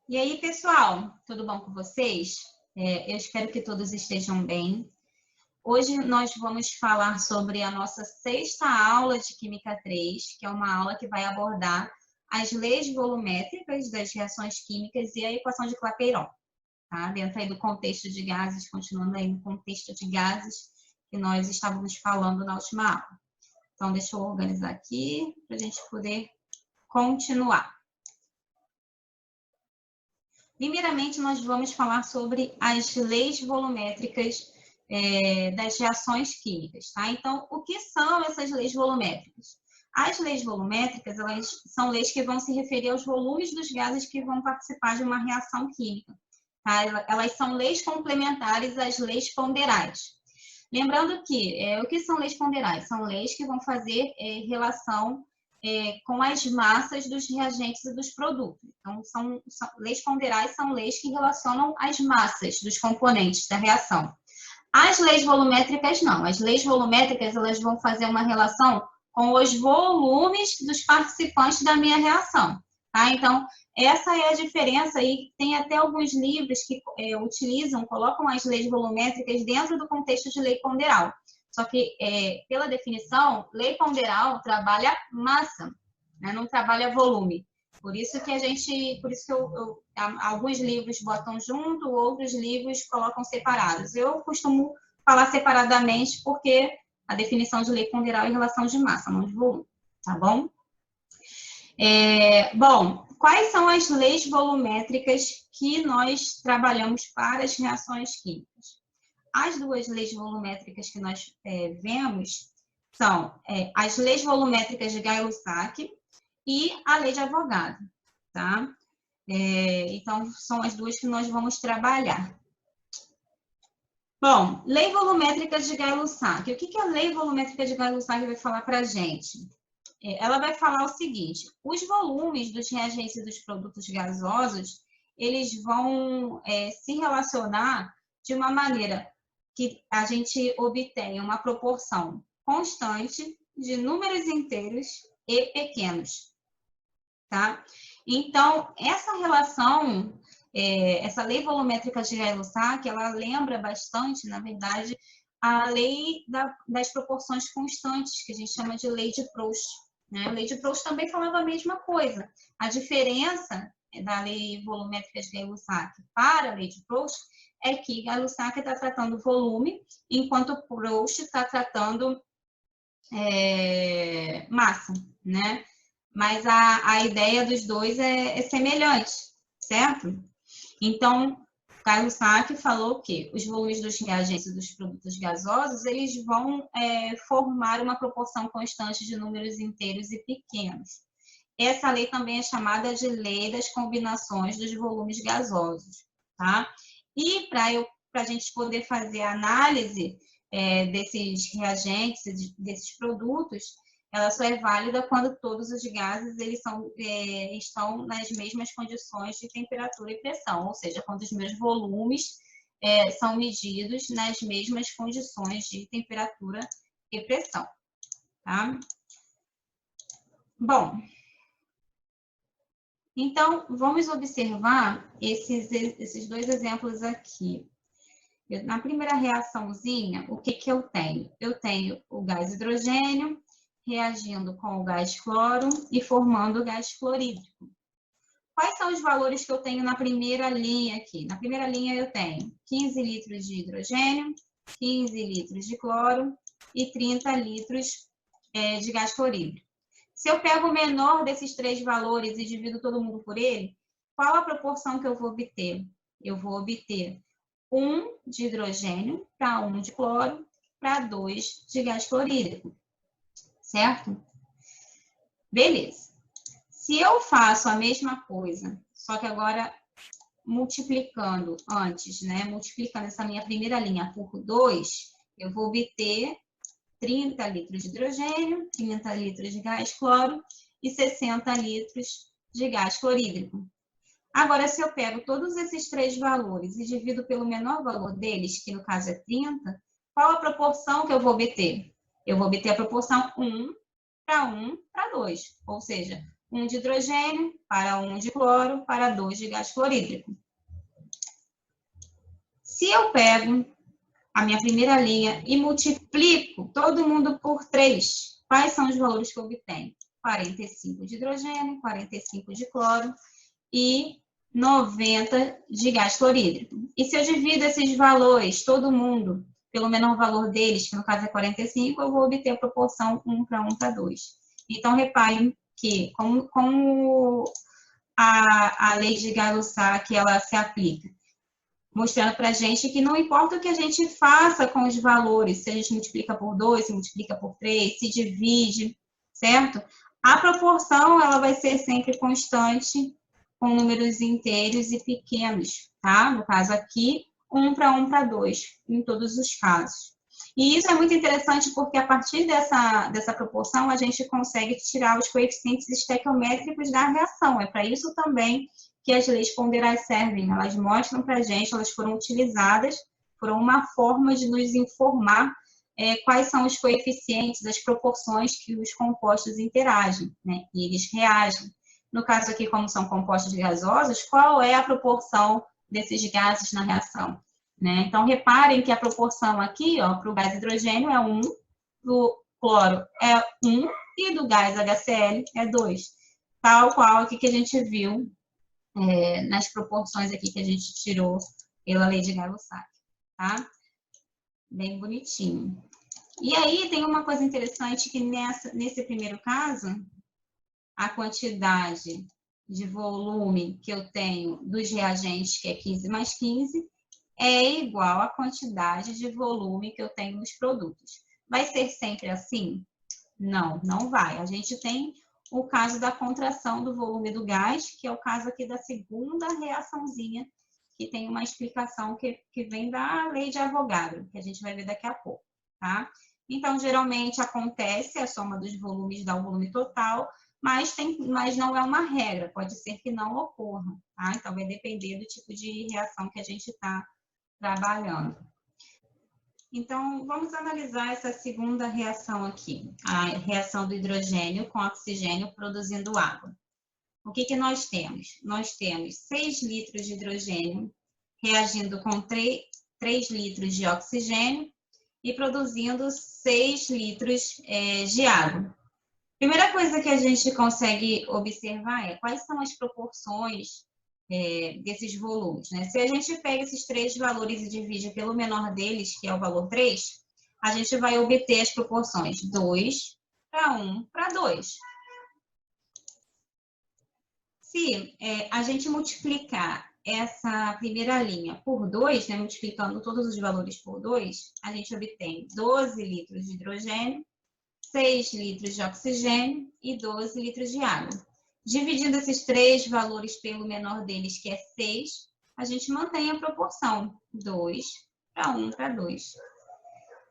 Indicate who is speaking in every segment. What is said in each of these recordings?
Speaker 1: E aí, pessoal, tudo bom com vocês? Eu espero que todos estejam bem. Hoje nós vamos falar sobre a nossa sexta aula de Química 3, que é uma aula que vai abordar as leis volumétricas das reações químicas e a equação de Clapeyron, tá? Dentro aí do contexto de gases, continuando aí no contexto de gases que nós estávamos falando na última aula. Então, deixa eu organizar aqui para a gente poder continuar. Primeiramente, nós vamos falar sobre as leis volumétricas das reações químicas, tá? Então, o que são essas leis volumétricas? As leis volumétricas, elas são leis que vão se referir aos volumes dos gases que vão participar de uma reação química, tá? Elas são leis complementares às leis ponderais. Lembrando que, o que são leis ponderais? São leis que vão fazer relação com as massas dos reagentes e dos produtos. Então, leis ponderais são leis que relacionam as massas dos componentes da reação. As leis volumétricas não. As leis volumétricas elas vão fazer uma relação com os volumes dos participantes da minha reação. Tá? Então, essa é a diferença e tem até alguns livros que colocam as leis volumétricas dentro do contexto de lei ponderal. Só que, pela definição, lei ponderal trabalha massa, né? Não trabalha volume. Por isso que alguns livros botam junto, outros livros colocam separados. Eu costumo falar separadamente porque a definição de lei ponderal é em relação de massa, não de volume, tá bom? Bom, quais são as leis volumétricas que nós trabalhamos para as reações químicas? As duas leis volumétricas que nós vemos são as leis volumétricas de Gay-Lussac e a lei de Avogadro, tá? Então, são as duas que nós vamos trabalhar. Bom, lei volumétrica de Gay-Lussac. O que a lei volumétrica de Gay-Lussac vai falar para a gente? Ela vai falar o seguinte: os volumes dos reagentes e dos produtos gasosos, eles vão se relacionar de uma maneira que a gente obtenha uma proporção constante de números inteiros e pequenos, tá? Então, essa relação, essa lei volumétrica de Gay-Lussac, ela lembra bastante, na verdade, a lei das proporções constantes, que a gente chama de lei de Proust, né? A lei de Proust também falava a mesma coisa. A diferença da lei volumétrica de Gay-Lussac para a lei de Proust é que Gay-Lussac está tratando volume, enquanto Proust está tratando massa, né? Mas a ideia dos dois é semelhante, certo? Então, Gay-Lussac falou que os volumes dos reagentes e dos produtos gasosos, eles vão formar uma proporção constante de números inteiros e pequenos. Essa lei também é chamada de lei das combinações dos volumes gasosos, tá? E para a gente poder fazer a análise desses reagentes, desses produtos, ela só é válida quando todos os gases eles estão nas mesmas condições de temperatura e pressão, ou seja, quando os meus volumes são medidos nas mesmas condições de temperatura e pressão, tá? Bom, então, vamos observar esses dois exemplos aqui. Na primeira reaçãozinha, o que eu tenho? Eu tenho o gás hidrogênio reagindo com o gás cloro e formando o gás fluorídrico. Quais são os valores que eu tenho na primeira linha aqui? Na primeira linha eu tenho 15 litros de hidrogênio, 15 litros de cloro e 30 litros de gás fluorídrico. Se eu pego o menor desses três valores e divido todo mundo por ele, qual a proporção que eu vou obter? Eu vou obter 1 de hidrogênio para 1 de cloro para 2 de gás fluorídrico, certo? Beleza. Se eu faço a mesma coisa, só que agora multiplicando antes, né? Multiplicando essa minha primeira linha por 2, eu vou obter 30 litros de hidrogênio, 30 litros de gás cloro e 60 litros de gás fluorídrico. Agora, se eu pego todos esses três valores e divido pelo menor valor deles, que no caso é 30, qual a proporção que eu vou obter? Eu vou obter a proporção 1 para 2, ou seja, 1 de hidrogênio para 1 de cloro para 2 de gás clorídrico. Se eu pego a minha primeira linha e multiplico todo mundo por 3, quais são os valores que eu obtenho? 45 de hidrogênio, 45 de cloro e 90 de gás clorídrico. E se eu divido esses valores, todo mundo, pelo menor valor deles, que no caso é 45, eu vou obter a proporção 1 para 1 para 2. Então, reparem que, como a lei de Gay-Lussac ela se aplica, mostrando para a gente que não importa o que a gente faça com os valores, se a gente multiplica por 2, se multiplica por 3, se divide, certo? A proporção ela vai ser sempre constante, com números inteiros e pequenos, tá? No caso aqui, 1 para 2, em todos os casos. E isso é muito interessante porque a partir dessa proporção a gente consegue tirar os coeficientes estequiométricos da reação. É para isso também que as leis ponderais servem. Elas mostram para a gente, elas foram utilizadas, foram uma forma de nos informar quais são os coeficientes, as proporções que os compostos interagem, né? E eles reagem. No caso aqui, como são compostos gasosos, qual é a proporção desses gases na reação? Né? Então, reparem que a proporção aqui, para o gás hidrogênio é 1, do cloro é 1 e do gás HCl é 2. Tal qual aqui que a gente viu nas proporções aqui que a gente tirou pela lei de Gay-Lussac, tá? Bem bonitinho. E aí, tem uma coisa interessante que nesse primeiro caso, a quantidade de volume que eu tenho dos reagentes, que é 15 mais 15, é igual à quantidade de volume que eu tenho nos produtos. Vai ser sempre assim? Não, não vai. A gente tem o caso da contração do volume do gás, que é o caso aqui da segunda reaçãozinha, que tem uma explicação que vem da lei de Avogadro, que a gente vai ver daqui a pouco, tá? Então, geralmente acontece a soma dos volumes dá o volume total, mas não é uma regra, pode ser que não ocorra, tá? Então, vai depender do tipo de reação que a gente está trabalhando. Então, vamos analisar essa segunda reação aqui, a reação do hidrogênio com oxigênio produzindo água. O que nós temos? Nós temos 6 litros de hidrogênio reagindo com 3 litros de oxigênio e produzindo 6 litros de água. Primeira coisa que a gente consegue observar é quais são as proporções desses volumes, né? Se a gente pega esses 3 valores e divide pelo menor deles, que é o valor 3, a gente vai obter as proporções 2 para 1 para 2. Se a gente multiplicar essa primeira linha por 2, né, multiplicando todos os valores por 2, a gente obtém 12 litros de hidrogênio, 6 litros de oxigênio e 12 litros de água. Dividindo esses 3 valores pelo menor deles, que é 6, a gente mantém a proporção 2 para 1 para 2.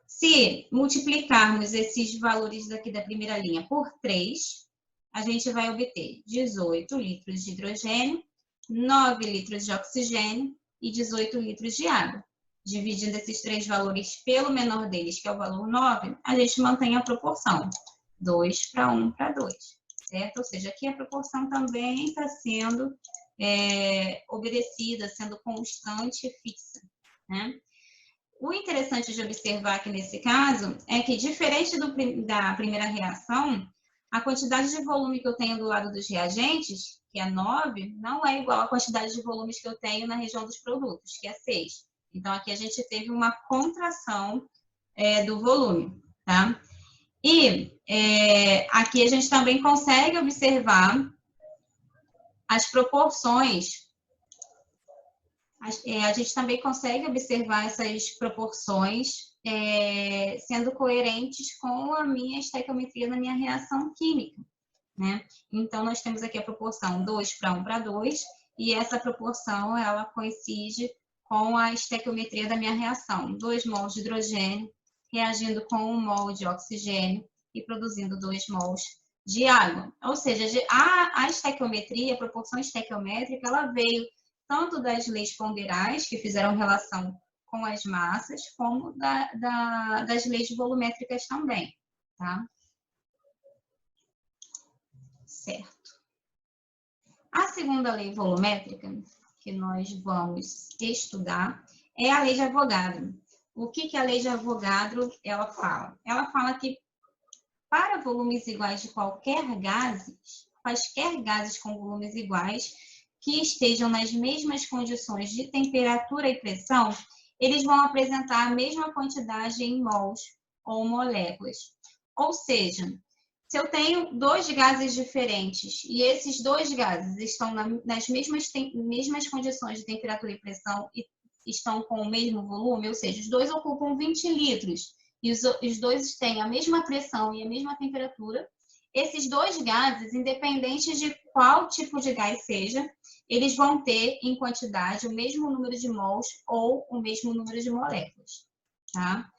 Speaker 1: Se multiplicarmos esses valores daqui da primeira linha por 3, a gente vai obter 18 litros de hidrogênio, 9 litros de oxigênio e 18 litros de água. Dividindo esses 3 valores pelo menor deles, que é o valor 9, a gente mantém a proporção 2 para 1 para 2. Certo? Ou seja, aqui a proporção também está sendo obedecida, sendo constante e fixa, né? O interessante de observar aqui nesse caso é que, diferente da primeira reação, a quantidade de volume que eu tenho do lado dos reagentes, que é 9, não é igual à quantidade de volumes que eu tenho na região dos produtos, que é 6. Então, aqui a gente teve uma contração do volume, tá? E aqui a gente também consegue observar as proporções. A gente também consegue observar essas proporções sendo coerentes com a minha estequiometria na minha reação química, né? Então, nós temos aqui a proporção 2 para 1 para 2, e essa proporção, ela coincide com a estequiometria da minha reação. 2 mols de hidrogênio reagindo com 1 mol de oxigênio e produzindo 2 mols de água. Ou seja, a estequiometria, a proporção estequiométrica, ela veio tanto das leis ponderais, que fizeram relação com as massas, como das leis volumétricas também, tá? Certo. A segunda lei volumétrica que nós vamos estudar é a lei de Avogadro. O que a lei de Avogadro ela fala? Ela fala que para volumes iguais de quaisquer gases com volumes iguais, que estejam nas mesmas condições de temperatura e pressão, eles vão apresentar a mesma quantidade em mols ou moléculas. Ou seja, se eu tenho dois gases diferentes e esses dois gases estão nas mesmas condições de temperatura e pressão e estão com o mesmo volume, ou seja, os dois ocupam 20 litros e os dois têm a mesma pressão e a mesma temperatura, esses dois gases, independente de qual tipo de gás seja, eles vão ter em quantidade o mesmo número de mols ou o mesmo número de moléculas, tá?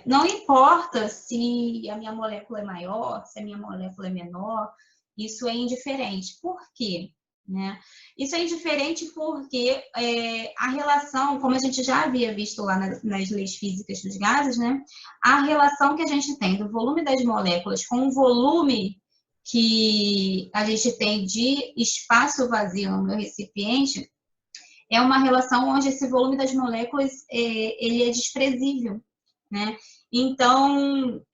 Speaker 1: Não importa se a minha molécula é maior, se a minha molécula é menor, isso é indiferente. Por quê? Né? Isso é indiferente porque a relação, como a gente já havia visto lá nas leis físicas dos gases, né? A relação que a gente tem do volume das moléculas com o volume que a gente tem de espaço vazio no meu recipiente é uma relação onde esse volume das moléculas ele é desprezível, né? Então,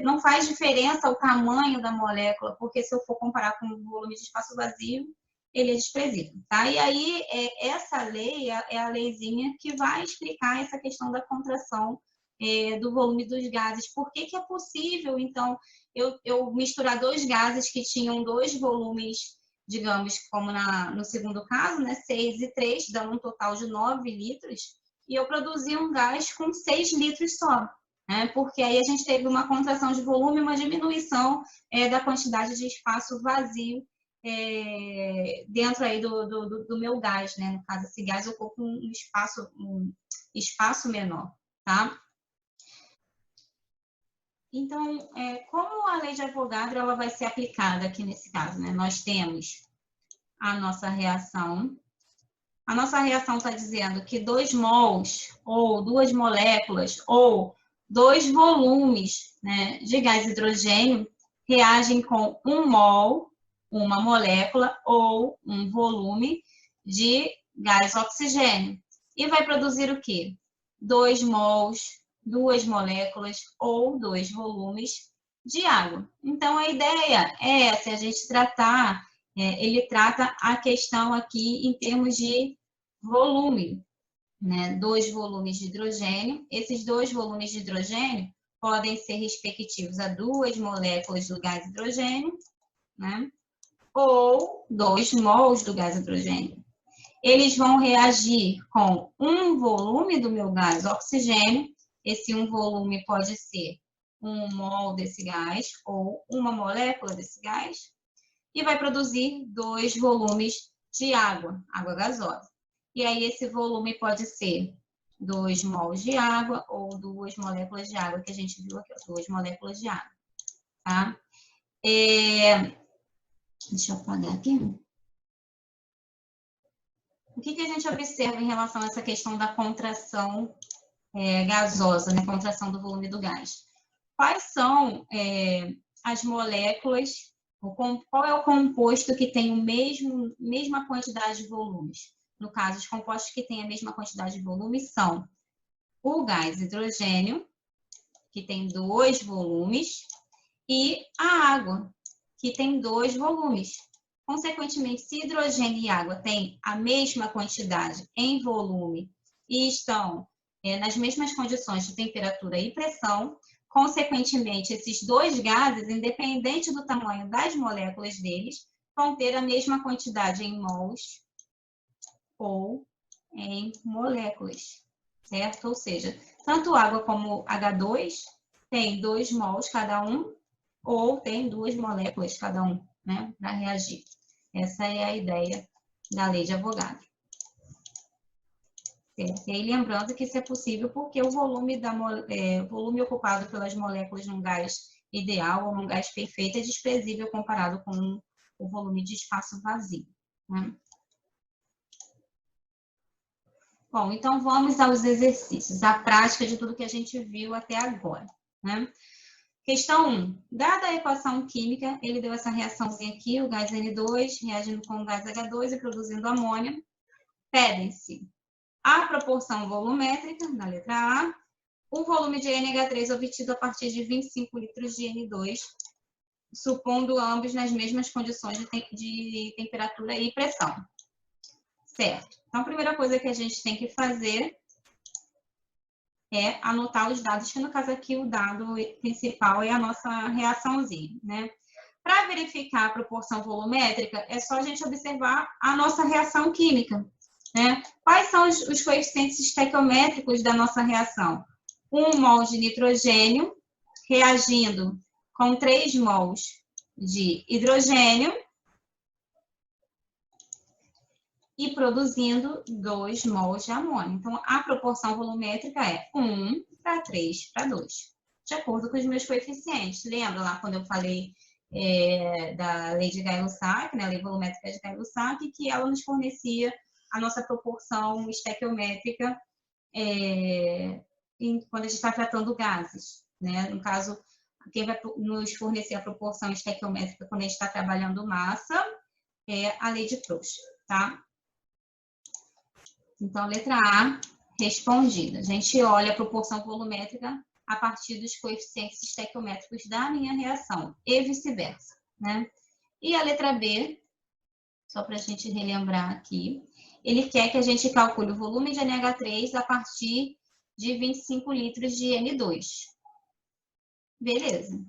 Speaker 1: não faz diferença o tamanho da molécula, porque se eu for comparar com o volume de espaço vazio, ele é desprezível, tá? E aí, essa lei é a leizinha que vai explicar essa questão da contração do volume dos gases. Por que é possível, então, eu misturar dois gases que tinham dois volumes, digamos, como no segundo caso, né, 6 e 3, dando um total de 9 litros, e eu produzi um gás com 6 litros só, né, porque aí a gente teve uma contração de volume e uma diminuição da quantidade de espaço vazio dentro aí do meu gás, né, no caso, esse gás ocupa um espaço menor, tá? Então, como a lei de Avogadro ela vai ser aplicada aqui nesse caso, né? Nós temos a nossa reação. A nossa reação está dizendo que 2 mols, ou 2 moléculas, ou 2 volumes, né, de gás hidrogênio reagem com 1 mol, uma molécula, ou um volume de gás oxigênio. E vai produzir o quê? 2 mols, 2 moléculas, ou 2 volumes de água. Então, a ideia é essa, a gente tratar ele trata a questão aqui em termos de volume, né? 2 volumes de hidrogênio. Esses 2 volumes de hidrogênio podem ser respectivos a 2 moléculas do gás hidrogênio, né? Ou 2 mols do gás hidrogênio. Eles vão reagir com um volume do meu gás oxigênio. Esse um volume pode ser 1 mol desse gás ou uma molécula desse gás. E vai produzir 2 volumes de água gasosa. E aí esse volume pode ser 2 mols de água ou 2 moléculas de água, que a gente viu aqui, 2 moléculas de água, tá? Deixa eu apagar aqui. O que a gente observa em relação a essa questão da contração gasosa, né? Contração do volume do gás? Quais são as moléculas, qual é o composto que tem mesma quantidade de volumes? No caso, os compostos que têm a mesma quantidade de volumes são o gás hidrogênio, que tem 2 volumes, e a água, que tem 2 volumes. Consequentemente, se hidrogênio e água têm a mesma quantidade em volume e estão nas mesmas condições de temperatura e pressão, consequentemente, esses 2 gases, independente do tamanho das moléculas deles, vão ter a mesma quantidade em mols ou em moléculas, certo? Ou seja, tanto água como H2 tem 2 mols cada um, ou tem 2 moléculas cada um, né, para reagir. Essa é a ideia da lei de Avogadro. Certo? E aí, lembrando que isso é possível porque o volume ocupado pelas moléculas num gás ideal ou num gás perfeito é desprezível comparado com o volume de espaço vazio, né? Bom, então vamos aos exercícios, a prática de tudo que a gente viu até agora, né? Questão 1. Dada a equação química, ele deu essa reaçãozinha aqui, o gás N2 reagindo com o gás H2 e produzindo amônia. Pedem-se a proporção volumétrica, na letra A, o volume de NH3 obtido a partir de 25 litros de N2, supondo ambos nas mesmas condições de temperatura e pressão. Certo. Então, a primeira coisa que a gente tem que fazer é anotar os dados, que no caso aqui o dado principal é a nossa reaçãozinha, né? Para verificar a proporção volumétrica, é só a gente observar a nossa reação química, né? Quais são os coeficientes estequiométricos da nossa reação? 1 mol de nitrogênio reagindo com 3 mols de hidrogênio e produzindo 2 mols de amônia. Então, a proporção volumétrica é 1 para 3 para 2, de acordo com os meus coeficientes. Lembra lá quando eu falei da lei de Gay-Lussac, né, a lei volumétrica de Gay-Lussac, que ela nos fornecia a nossa proporção estequiométrica quando a gente está tratando gases, né? No caso, quem vai nos fornecer a proporção estequiométrica quando a gente está trabalhando massa é a lei de Proust, tá? Então, letra A, respondida. A gente olha a proporção volumétrica a partir dos coeficientes estequiométricos da minha reação, e vice-versa, né? E a letra B, só para a gente relembrar aqui, ele quer que a gente calcule o volume de NH3 a partir de 25 litros de N2. Beleza.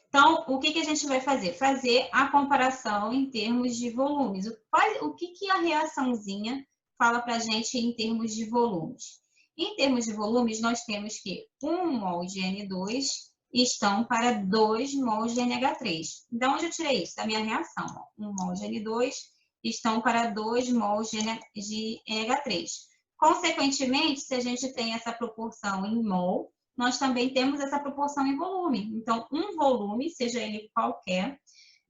Speaker 1: Então, o que a gente vai fazer? Fazer a comparação em termos de volumes. O que a reaçãozinha fala para a gente em termos de volumes? Em termos de volumes, nós temos que 1 mol de N2 estão para 2 mols de NH3. Da onde eu tirei isso? Da minha reação. 1 mol de N2 estão para 2 mols de NH3. Consequentemente, se a gente tem essa proporção em mol, nós também temos essa proporção em volume. Então, um volume, seja ele qualquer,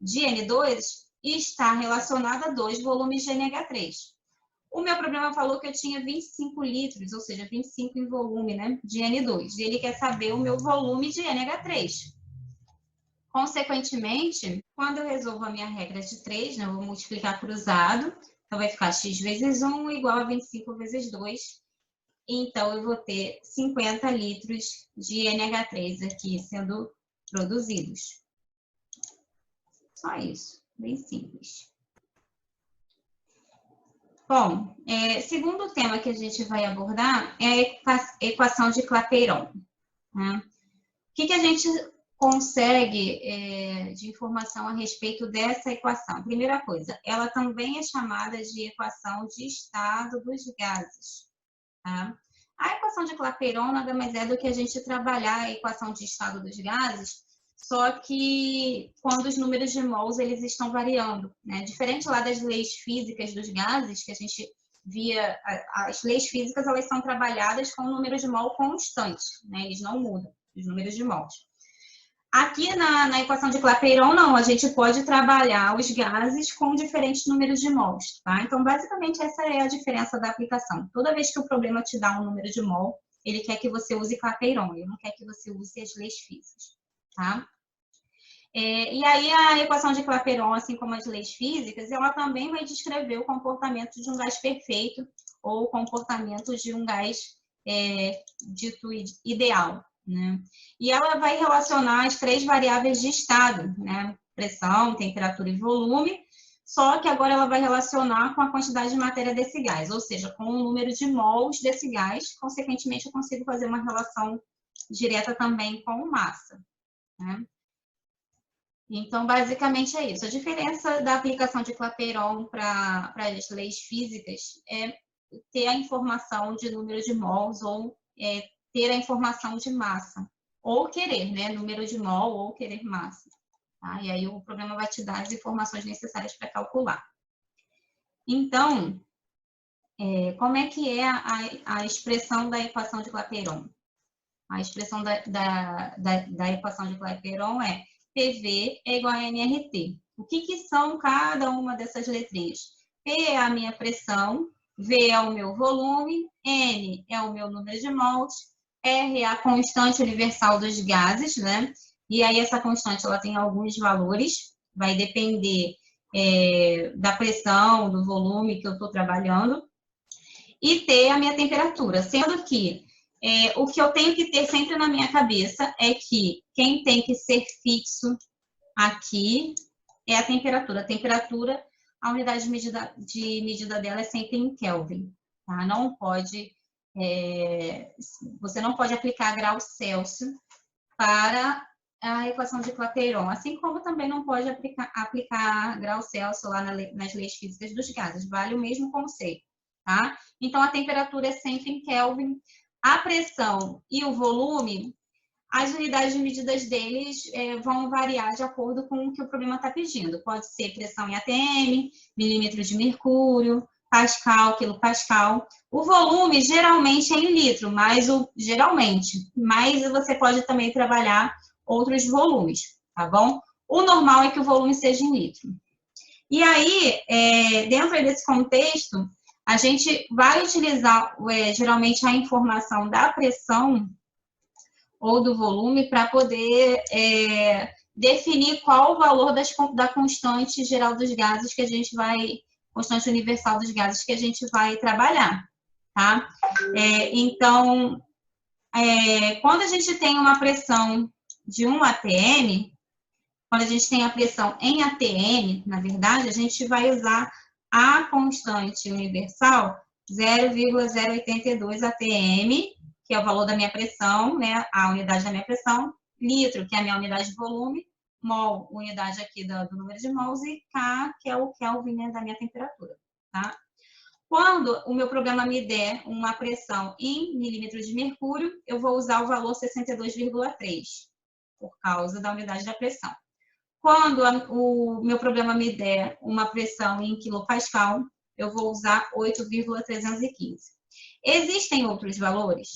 Speaker 1: de N2 está relacionado a 2 volumes de NH3. O meu problema falou que eu tinha 25 litros, ou seja, 25 em volume, né, de N2. E ele quer saber o meu volume de NH3. Consequentemente, quando eu resolvo a minha regra de 3, né, eu vou multiplicar cruzado, então vai ficar x vezes 1 igual a 25 vezes 2. Então, eu vou ter 50 litros de NH3 aqui sendo produzidos. Só isso, bem simples. Bom, segundo tema que a gente vai abordar é a equação de Clapeyron, né? O que a gente consegue de informação a respeito dessa equação? Primeira coisa, ela também é chamada de equação de estado dos gases, tá? A equação de Clapeyron nada mais é do que a gente trabalhar a equação de estado dos gases, só que quando os números de mols eles estão variando, né? Diferente lá das leis físicas dos gases, que a gente via, as leis físicas elas são trabalhadas com o número de mol constante, né? Eles não mudam, os números de mols. Aqui na equação de Clapeyron, não, a gente pode trabalhar os gases com diferentes números de mols, tá? Então, basicamente, essa é a diferença da aplicação. Toda vez que o problema te dá um número de mol, ele quer que você use Clapeyron, ele não quer que você use as leis físicas, tá? E aí, a equação de Clapeyron, assim como as leis físicas, ela também vai descrever o comportamento de um gás perfeito ou o comportamento de um gás dito ideal, né? E ela vai relacionar as 3 variáveis de estado, né? Pressão, temperatura e volume, só que agora ela vai relacionar com a quantidade de matéria desse gás, ou seja, com o número de mols desse gás. Consequentemente, eu consigo fazer uma relação direta também com massa, né? Então, basicamente é isso. A diferença da aplicação de Clapeyron para as leis físicas é ter a informação de número de mols ou ter a informação de massa. Ou querer, né? Número de mol ou querer massa. Tá? E aí o programa vai te dar as informações necessárias para calcular. Então, como é que é a expressão da equação de Clapeyron? A expressão da equação de Clapeyron é PV é igual a nRT. O que são cada uma dessas letrinhas? P é a minha pressão, V é o meu volume, N é o meu número de mols, R é a constante universal dos gases, né? E aí essa constante ela tem alguns valores, vai depender da pressão, do volume que eu estou trabalhando. E T é a minha temperatura, sendo que o que eu tenho que ter sempre na minha cabeça é que quem tem que ser fixo aqui é a temperatura. A temperatura, a unidade de medida dela é sempre em Kelvin, tá? Não pode, você não pode aplicar grau Celsius para a equação de Clapeyron, assim como também não pode aplicar grau Celsius lá nas leis físicas dos gases, vale o mesmo conceito, tá? Então, a temperatura é sempre em Kelvin. A pressão e o volume, as unidades de medidas deles vão variar de acordo com o que o problema está pedindo. Pode ser pressão em atm, milímetro de mercúrio, pascal, quilopascal. O volume geralmente é em litro, mas você pode também trabalhar outros volumes, tá bom? O normal é que o volume seja em litro. E aí, dentro desse contexto, a gente vai utilizar geralmente a informação da pressão ou do volume para poder definir qual o valor da constante geral dos gases que a gente vai, constante universal dos gases que a gente vai trabalhar, tá? Então, quando a gente tem uma pressão de 1 atm, quando a gente tem a pressão em atm, na verdade, a gente vai usar a constante universal 0,082 atm, que é o valor da minha pressão, né, a unidade da minha pressão, litro, que é a minha unidade de volume, mol, unidade aqui do número de mols, e K, que é o Kelvin, né, da minha temperatura, tá? Quando o meu programa me der uma pressão em milímetros de mercúrio, eu vou usar o valor 62,3, por causa da unidade da pressão. Quando o meu programa me der uma pressão em quilopascal, eu vou usar 8,315. Existem outros valores?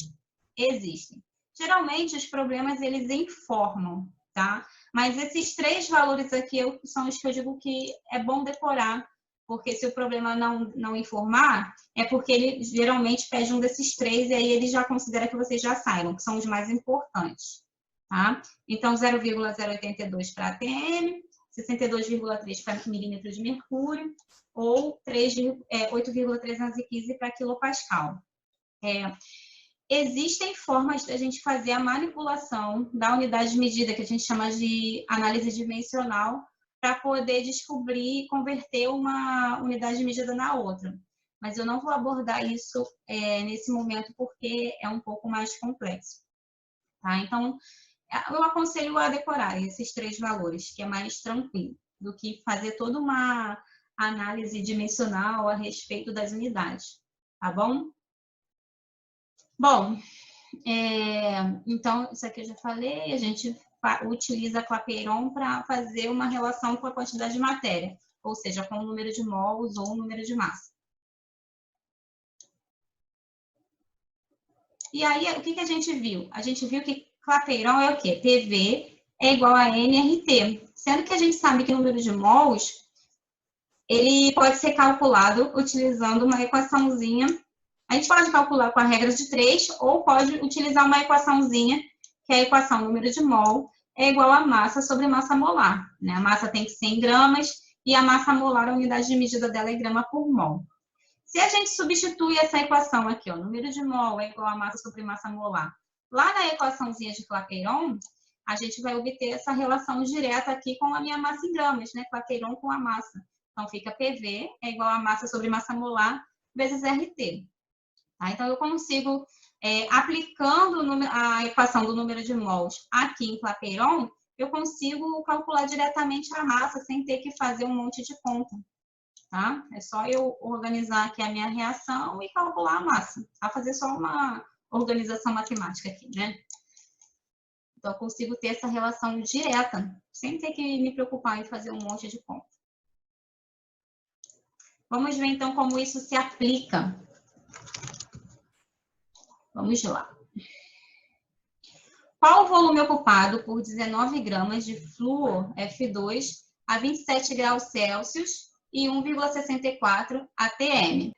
Speaker 1: Existem. Geralmente, os problemas, eles informam, tá? Mas esses 3 valores aqui são os que eu digo que é bom decorar, porque se o problema não informar, é porque ele geralmente pede um desses 3 e aí ele já considera que vocês já saibam, que são os mais importantes, tá? Então, 0,082 para atm, 62,3 para milímetro de mercúrio, ou 8,315 para quilopascal. Existem formas de a gente fazer a manipulação da unidade de medida, que a gente chama de análise dimensional, para poder descobrir e converter uma unidade de medida na outra. Mas eu não vou abordar isso nesse momento, porque é um pouco mais complexo, tá? Então, eu aconselho a decorar esses 3 valores, que é mais tranquilo, do que fazer toda uma análise dimensional a respeito das unidades, tá bom? Bom, então, isso aqui eu já falei, a gente utiliza Clapeyron para fazer uma relação com a quantidade de matéria, ou seja, com o número de mols ou o número de massa. E aí, o que a gente viu? A gente viu que Clapeyron é o quê? PV é igual a nRT, sendo que a gente sabe que o número de mols, ele pode ser calculado utilizando uma equaçãozinha. A gente pode calcular com a regra de 3 ou pode utilizar uma equaçãozinha, que é a equação número de mol é igual a massa sobre massa molar, né? A massa tem que ser em gramas e a massa molar, a unidade de medida dela é grama por mol. Se a gente substitui essa equação aqui, ó, número de mol é igual a massa sobre massa molar, lá na equaçãozinha de Clapeyron, a gente vai obter essa relação direta aqui com a minha massa em gramas, né? Clapeyron com a massa. Então, fica PV é igual a massa sobre massa molar vezes RT. Tá? Então, eu consigo, aplicando a equação do número de mols aqui em Clapeyron, eu consigo calcular diretamente a massa sem ter que fazer um monte de conta. Tá? É só eu organizar aqui a minha reação e calcular a massa. Tá? Fazer só uma organização matemática aqui, né? Então, eu consigo ter essa relação direta, sem ter que me preocupar em fazer um monte de conta. Vamos ver, então, como isso se aplica. Vamos lá. Qual o volume ocupado por 19 gramas de flúor F2 a 27 graus Celsius e 1,64 atm?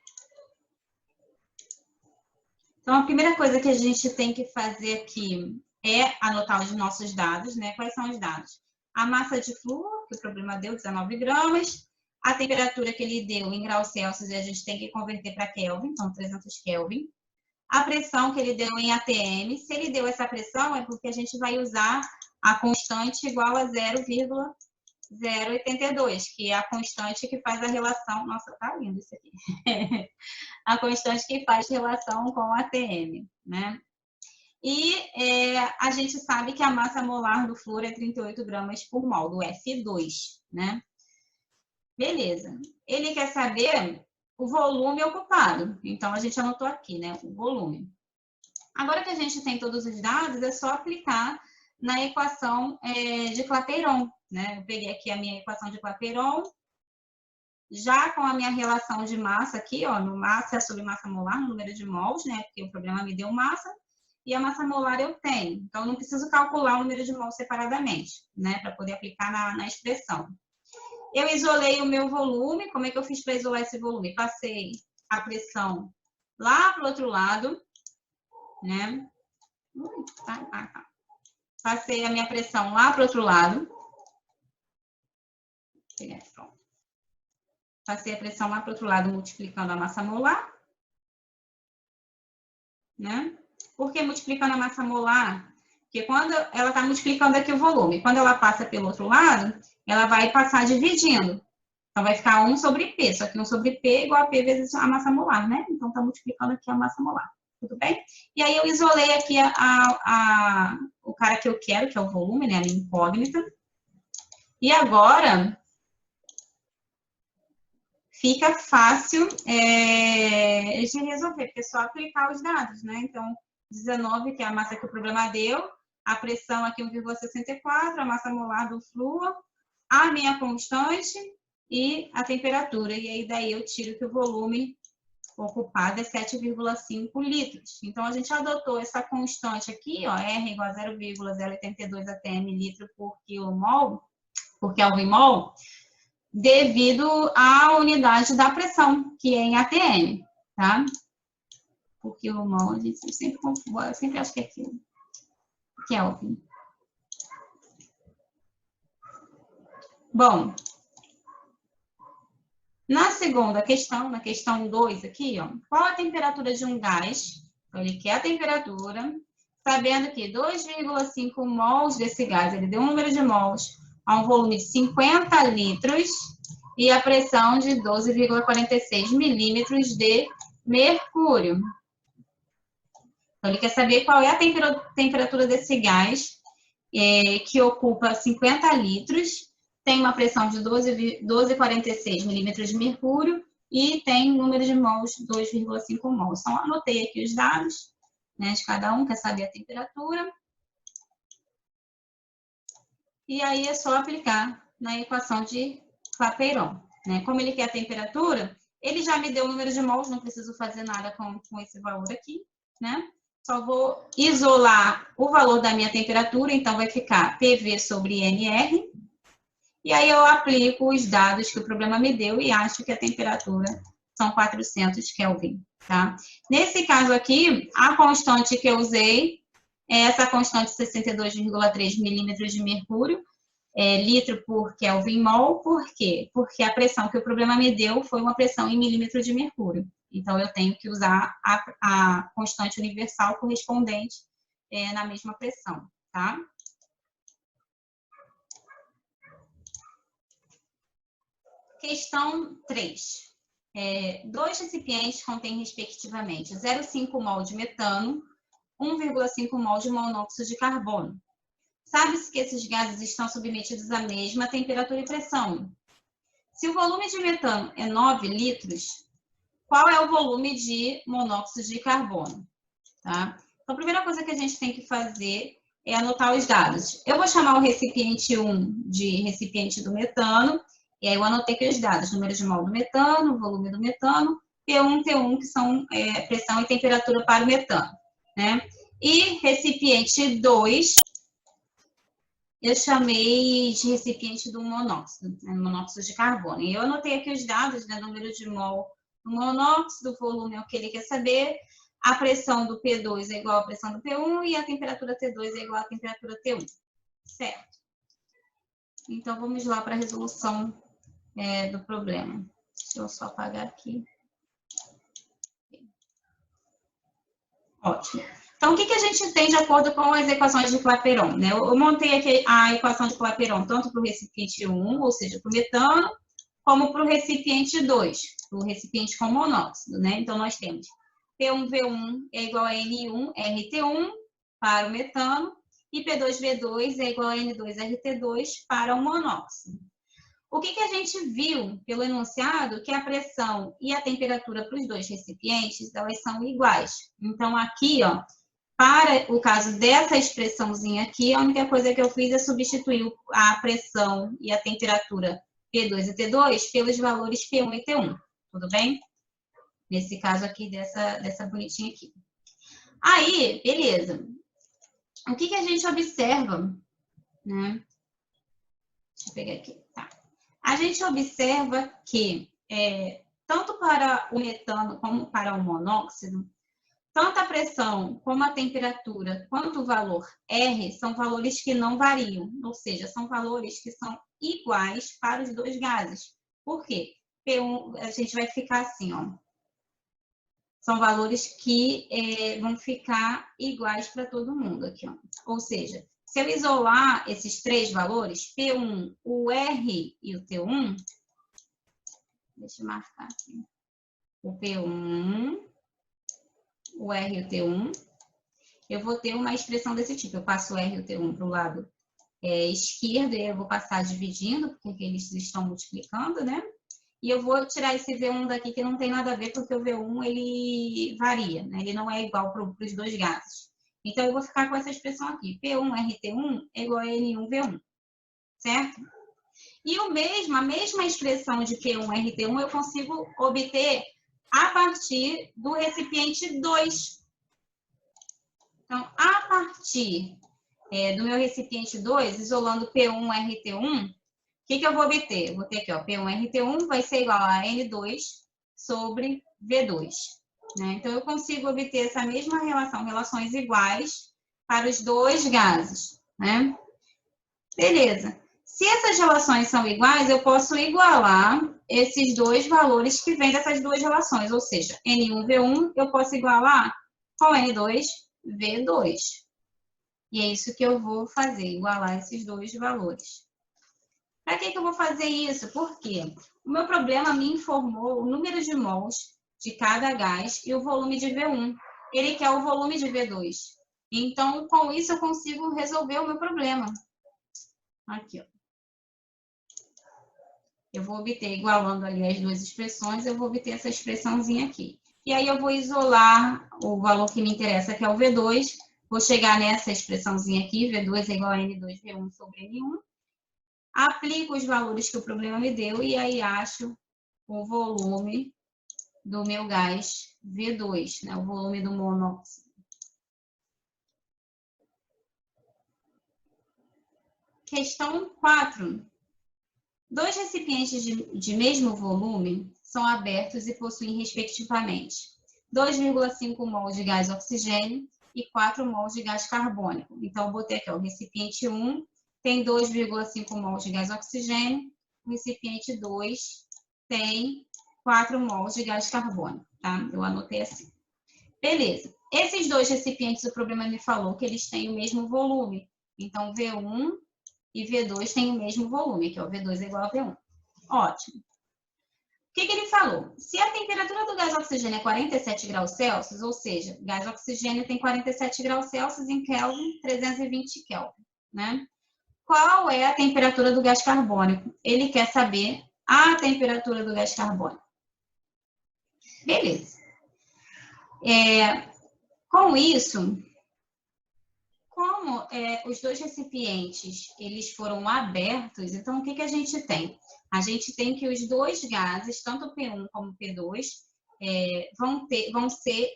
Speaker 1: Então, a primeira coisa que a gente tem que fazer aqui é anotar os nossos dados, né? Quais são os dados? A massa de flúor, que o problema deu, 19 gramas. A temperatura que ele deu em graus Celsius, a gente tem que converter para Kelvin, então 300 Kelvin. A pressão que ele deu em ATM, se ele deu essa pressão, é porque a gente vai usar a constante igual a 0,082, que é a constante que faz a relação... Nossa, tá lindo isso aqui. A constante que faz relação com a ATM, né? E a gente sabe que a massa molar do flúor é 38 gramas por mol, do F2, né? Beleza. Ele quer saber o volume ocupado. Então, a gente anotou aqui, né? O volume. Agora que a gente tem todos os dados, é só aplicar na equação de Clapeyron, né? Eu peguei aqui a minha equação de Clapeyron, já com a minha relação de massa aqui, ó, no massa sobre massa molar, no número de mols, né? Porque o problema me deu massa, e a massa molar eu tenho. Então, eu não preciso calcular o número de mols separadamente, né? Para poder aplicar na expressão. Eu isolei o meu volume. Como é que eu fiz para isolar esse volume? Passei a pressão lá para o outro lado, né? Passei a minha pressão lá para o outro lado. Passei a pressão lá para o outro lado, multiplicando a massa molar, né? Por que multiplicando a massa molar? Porque quando ela está multiplicando aqui o volume, quando ela passa pelo outro lado, ela vai passar dividindo. Então, vai ficar 1 sobre P, só que 1 sobre P é igual a P vezes a massa molar, né? Então, está multiplicando aqui a massa molar, tudo bem? E aí, eu isolei aqui o cara que eu quero, que é o volume, né? A minha incógnita. E agora, fica fácil de resolver, porque é só aplicar os dados, né? Então, 19, que é a massa que o problema deu, a pressão aqui 1,64, a massa molar do flúor, a minha constante e a temperatura. E aí, daí eu tiro que o volume ocupado é 7,5 litros. Então, a gente adotou essa constante aqui, ó, R igual a 0,082 atm litro por quilomol, por Kelvin mol, devido à unidade da pressão, que é em ATM, tá? Por quilomol, a gente sempre confunde, eu sempre acho que é Kelvin. Bom, na segunda questão, na questão 2 aqui, ó, qual a temperatura de um gás? Então, ele quer a temperatura, sabendo que 2,5 mols desse gás, ele deu um número de mols a um volume de 50 litros e a pressão de 12,46 milímetros de mercúrio. Então, ele quer saber qual é a temperatura desse gás que ocupa 50 litros, tem uma pressão de 12,46 milímetros de mercúrio e tem um número de mols, 2,5 mols. Então, anotei aqui os dados, né, de cada um, quer saber a temperatura. E aí é só aplicar na equação de Clapeyron, né? Como ele quer a temperatura, ele já me deu o número de mols, não preciso fazer nada com esse valor aqui, né? Só vou isolar o valor da minha temperatura, então vai ficar PV sobre NR. E aí eu aplico os dados que o problema me deu e acho que a temperatura são 400 Kelvin, tá? Nesse caso aqui, a constante que eu usei é essa constante 62,3 milímetros de mercúrio, litro por Kelvin mol. Por quê? Porque a pressão que o problema me deu foi uma pressão em milímetro de mercúrio. Então, eu tenho que usar a constante universal correspondente na mesma pressão, tá? Questão 3. Dois recipientes contêm, respectivamente, 0,5 mol de metano, 1,5 mol de monóxido de carbono. Sabe-se que esses gases estão submetidos à mesma temperatura e pressão. Se o volume de metano é 9 litros, qual é o volume de monóxido de carbono? Tá? Então, a primeira coisa que a gente tem que fazer é anotar os dados. Eu vou chamar o recipiente 1 de recipiente do metano, e aí eu anotei aqui os dados, número de mol do metano, volume do metano, P1, T1, que são pressão e temperatura para o metano, né? E recipiente 2, eu chamei de recipiente do monóxido, né, monóxido de carbono. E eu anotei aqui os dados, né, número de mol do monóxido, volume é o que ele quer saber, A pressão do P2 é igual à pressão do P1 e a temperatura T2 é igual à temperatura T1. Certo? Então, vamos lá para a resolução do problema. Deixa eu só apagar aqui. Ótimo. Então, o que a gente tem de acordo com as equações de Clapeyron? Né? Eu montei aqui a equação de Clapeyron tanto para o recipiente 1, ou seja, para o metano, como para o recipiente 2, o recipiente com monóxido. Né? Então, nós temos P1V1 é igual a N1RT1 para o metano, e P2V2 é igual a N2RT2 para o monóxido. O que a gente viu pelo enunciado? Que a pressão e a temperatura para os dois recipientes, elas são iguais. Então, aqui, ó, para o caso dessa expressãozinha aqui, a única coisa que eu fiz é substituir a pressão e a temperatura P2 e T2 pelos valores P1 e T1. Tudo bem? Nesse caso aqui, dessa bonitinha aqui. Aí, beleza. O que a gente observa, né? Deixa eu pegar aqui, tá. A gente observa que, tanto para o metano como para o monóxido, tanto a pressão como a temperatura, quanto o valor R, são valores que não variam, ou seja, são valores que são iguais para os dois gases. Por quê? P1, a gente vai ficar assim, ó. São valores que vão ficar iguais para todo mundo aqui, ó. Ou seja, se eu isolar esses três valores, P1, o R e o T1, deixa eu marcar aqui. O P1, o R e o T1, eu vou ter uma expressão desse tipo. Eu passo o R e o T1 para o lado esquerdo, e eu vou passar dividindo, porque eles estão multiplicando, né? E eu vou tirar esse V1 daqui, que não tem nada a ver, porque o V1, ele varia, né? Ele não é igual para os dois gases. Então, eu vou ficar com essa expressão aqui. P1RT1 é igual a N1V1, certo? E a mesma expressão de P1RT1 eu consigo obter a partir do recipiente 2. Então, a partir do meu recipiente 2, isolando P1RT1, o que eu vou obter? Eu vou ter aqui, ó, P1RT1 vai ser igual a N2 sobre V2. Né? Então, eu consigo obter essa mesma relação, relações iguais para os dois gases. Né? Beleza. Se essas relações são iguais, eu posso igualar esses dois valores que vêm dessas duas relações. Ou seja, N1V1 eu posso igualar com N2V2. E é isso que eu vou fazer, igualar esses dois valores. Para que eu vou fazer isso? Porque o meu problema me informou o número de mols de cada gás e o volume de V1. Ele quer o volume de V2. Então, com isso, eu consigo resolver o meu problema. Aqui, ó. Eu vou obter, igualando ali as duas expressões, eu vou obter essa expressãozinha aqui. E aí, eu vou isolar o valor que me interessa, que é o V2. Vou chegar nessa expressãozinha aqui, V2 é igual a N2V1 sobre N1. Aplico os valores que o problema me deu e aí acho o volume do meu gás V2, né? O volume do monóxido. Questão 4. Dois recipientes de mesmo volume são abertos e possuem, respectivamente, 2,5 mol de gás oxigênio e 4 mols de gás carbônico. Então, eu botei aqui, ó, o recipiente 1 tem 2,5 mols de gás oxigênio, o recipiente 2 tem 4 mols de gás carbônico, tá? Eu anotei assim. Beleza. Esses dois recipientes, o problema me falou que eles têm o mesmo volume. Então, V1 e V2 têm o mesmo volume, que é o V2 é igual a V1. Ótimo. O que ele falou? Se a temperatura do gás oxigênio é 47 graus Celsius, ou seja, gás oxigênio tem 47 graus Celsius em Kelvin, 320 Kelvin, né? Qual é a temperatura do gás carbônico? Ele quer saber a temperatura do gás carbônico. Beleza. Com isso, como os dois recipientes eles foram abertos, então o que a gente tem? A gente tem que os dois gases, tanto o P1 como o P2, vão ser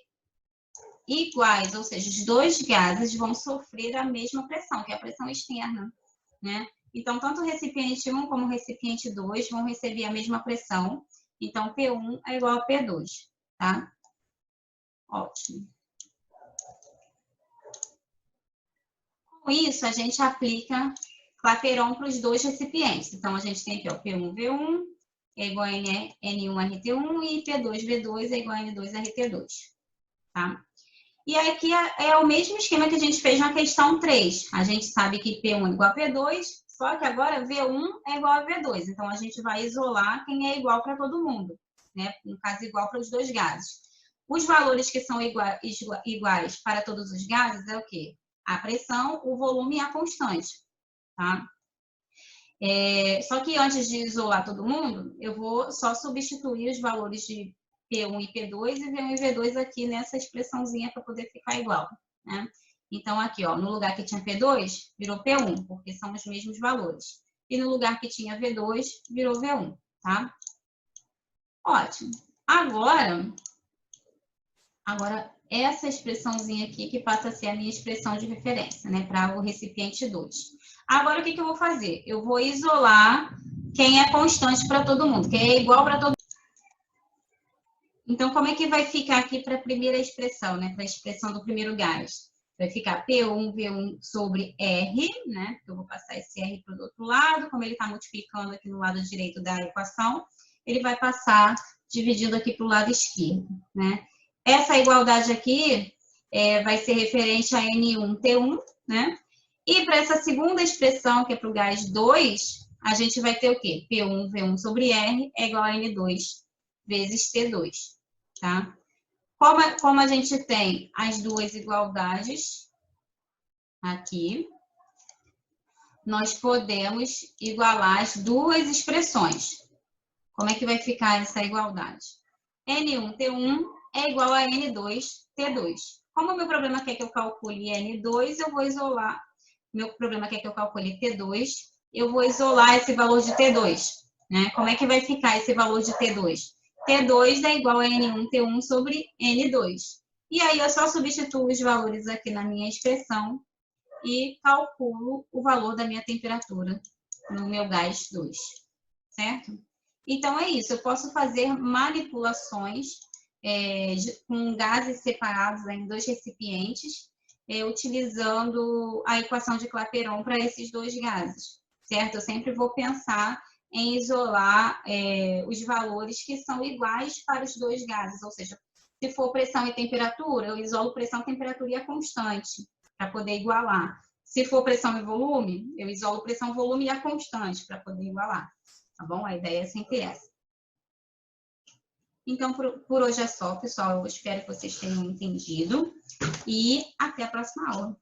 Speaker 1: iguais, ou seja, os dois gases vão sofrer a mesma pressão, que é a pressão externa, né? Então, tanto o recipiente 1 como o recipiente 2 vão receber a mesma pressão. Então, P1 é igual a P2, tá? Ótimo. isso, a gente aplica Clapeyron para os dois recipientes. Então, a gente tem aqui, ó, P1V1 é igual a N1RT1 e P2V2 é igual a N2RT2, tá? E aqui é o mesmo esquema que a gente fez na questão 3. A gente sabe que P1 é igual a P2, só que agora V1 é igual a V2. Então, a gente vai isolar quem é igual para todo mundo, né? No caso, igual para os dois gases. Os valores que são iguais para todos os gases é o quê? A pressão, o volume e a constante, tá? Só que antes de isolar todo mundo, eu vou só substituir os valores de P1 e P2 e V1 e V2 aqui nessa expressãozinha para poder ficar igual, né? Então, aqui, ó, no lugar que tinha P2, virou P1, porque são os mesmos valores. E no lugar que tinha V2, virou V1, tá? Ótimo. Agora, essa expressãozinha aqui que passa a ser a minha expressão de referência, né, para o recipiente 2. Agora, o que eu vou fazer? Eu vou isolar quem é constante para todo mundo, quem é igual para todo mundo. Então, como é que vai ficar aqui para a primeira expressão, né, para a expressão do primeiro gás? Vai ficar P1V1 sobre R, né, eu vou passar esse R para o outro lado, como ele está multiplicando aqui no lado direito da equação, ele vai passar dividindo aqui para o lado esquerdo, né? Essa igualdade aqui vai ser referente a N1T1, né? E para essa segunda expressão, que é para o gás 2, a gente vai ter o quê? P1V1 sobre R é igual a N2 vezes T2, tá? Como a gente tem as duas igualdades aqui, nós podemos igualar as duas expressões. Como é que vai ficar essa igualdade? N1T1 é igual a N2T2. Como o meu problema quer que eu calcule N2, eu vou isolar. Meu problema quer que eu calcule T2, eu vou isolar esse valor de T2, né? Como é que vai ficar esse valor de T2? T2 é igual a N1T1 sobre N2. E aí eu só substituo os valores aqui na minha expressão e calculo o valor da minha temperatura no meu gás 2, certo? Então, é isso. Eu posso fazer manipulações com gases separados em dois recipientes, utilizando a equação de Clapeyron para esses dois gases, certo? Eu sempre vou pensar em isolar os valores que são iguais para os dois gases, ou seja, se for pressão e temperatura, eu isolo pressão, temperatura e a constante, para poder igualar. Se for pressão e volume, eu isolo pressão, volume e a constante, para poder igualar. Tá bom? A ideia é sempre essa. Então, por hoje é só, pessoal. Eu espero que vocês tenham entendido. E até a próxima aula.